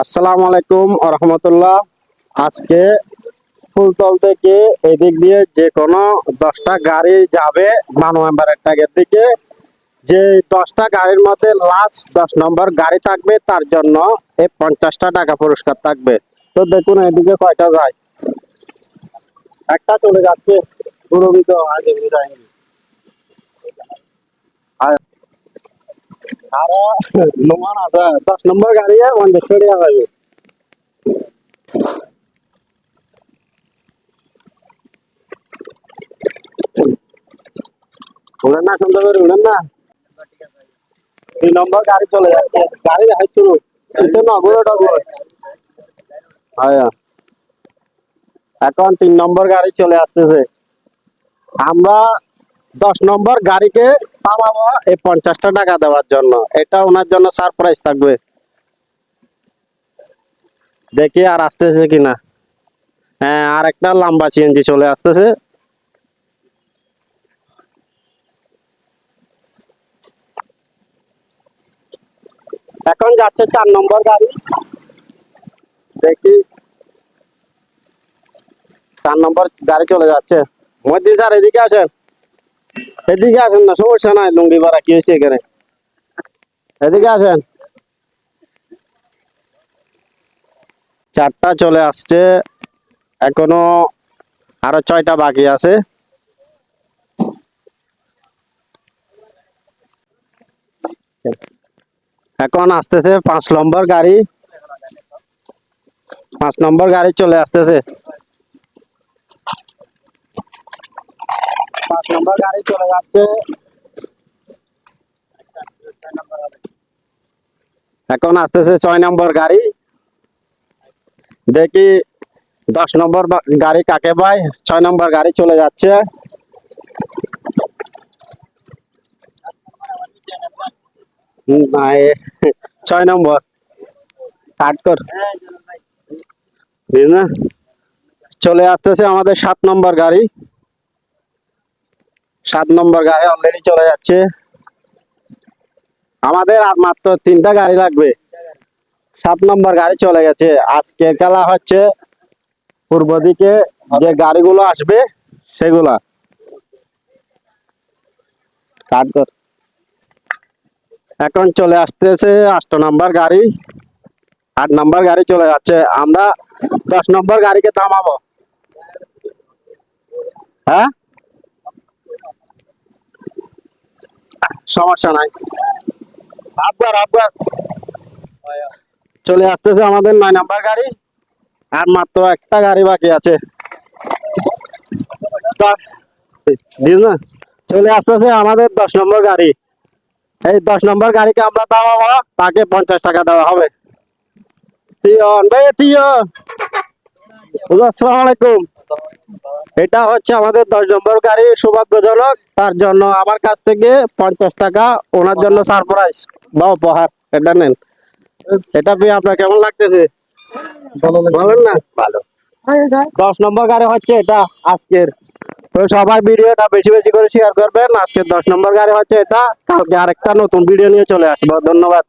আসসালামু আলাইকুম রহমতুল্লাহ। আজকে ফুলতল থেকে এদিক দিয়ে যে কোনো 10টা গাড়ি যাবে বানু মেম্বারের ট্যাগের দিকে। যে 10টা গাড়ির মধ্যে লাস্ট 10 নম্বর গাড়ি থাকবে তার জন্য এই 50টা টাকা পুরস্কার থাকবে। তো দেখুন এদিকে কয়টা যায়, একটা চলে যাচ্ছে পুরোহিত আগে যায়নি। আর আরো লোমান আছে 10 নম্বর গাড়ি 50 টাকা যাবে। উড়েন না, সুন্দর করে উড়েন না। 2 নম্বর গাড়ি চলে যাচ্ছে, গাড়ি হাই শুরু কিন্তু না ঘুরে ঘুরে। হ্যাঁ, এখন 3 নম্বর গাড়ি চলে আসতেছে। আমরা 10 নম্বর গাড়িকে থামাবো এই 50টা টাকা দেওয়ার জন্য। এটা ওনার জন্য সারপ্রাইজ থাকবে। দেখি আর আসতেছে কিনা। হ্যাঁ, আর একটা লম্বা সিএনজি চলে আসতেছে। এখন যাচ্ছে 4 নম্বর গাড়ি। দেখি 4 নম্বর গাড়ি চলে যাচ্ছে। মধ্যে স্যার এদিকে আসেন, এদিকে আসেন না, সমস্যা নাই। লুঙ্গি ভাড়া কি হয়েছে এখানে, এদিকে আসেন। 4টা চলে আসছে, এখনো আরো 6টা বাকি আছে। এখন আসতেছে 5 নম্বর গাড়ি। 5 নম্বর গাড়ি চলে আসতেছে। 5 নম্বর গাড়ি চলে যাচ্ছে। এখন আসতেছে 6 নম্বর গাড়ি। দেখি 10 নম্বর গাড়ি কাকে পায়। 6 নম্বর গাড়ি চলে যাচ্ছে। না, 6 নম্বর কাট কর দিস না। চলে আসতেছে আমাদের 7 নম্বর গাড়ি। 7 নম্বর গাড়ি অলরেডি চলে যাচ্ছে। আমাদের আর মাত্র 3টা গাড়ি লাগবে। 7 নম্বর গাড়ি চলে গেছে। আজকের খেলা হচ্ছে পূর্ব দিকে যে গাড়িগুলো আসবে সেগুলা কাট কর। এখন চলে আসতেছে 8 নম্বর গাড়ি। 8 নম্বর গাড়ি চলে যাচ্ছে। আমরা 10 নম্বর গাড়িকে থামাবো। হ্যাঁ, সমস্যা নাই। আবগার আবগার চলে আসতেছে আমাদের 9 নম্বর গাড়ি। আর মাত্র একটা গাড়ি বাকি আছে। দিস না। চলে আসতেছে আমাদের 10 নম্বর গাড়ি। এই 10 নম্বর গাড়িকে আমরা থামাবো, তাকে 50 টাকা দেওয়া হবে। তিয়ন ভাই, তিয়ন, আসসালামু আলাইকুম। এটা হচ্ছে আমাদের 10 নম্বর গাড়ি। সৌভাগ্যজনক, তার জন্য আমার কাছ থেকে 50 টাকা ওনার জন্য সারপ্রাইজ বা উপহার। এটা নেন। এটা পেয়ে আপনার কেমন লাগতেছে বলেন না। ভালো। 10 নম্বর গাড়ি হচ্ছে এটা আজকের। তো সবাই ভিডিওটা বেশি বেশি করে শেয়ার করবেন। আজকের 10 নম্বর গাড়ি হচ্ছে এটা। কালকে আরেকটা নতুন ভিডিও নিয়ে চলে আসবো। ধন্যবাদ।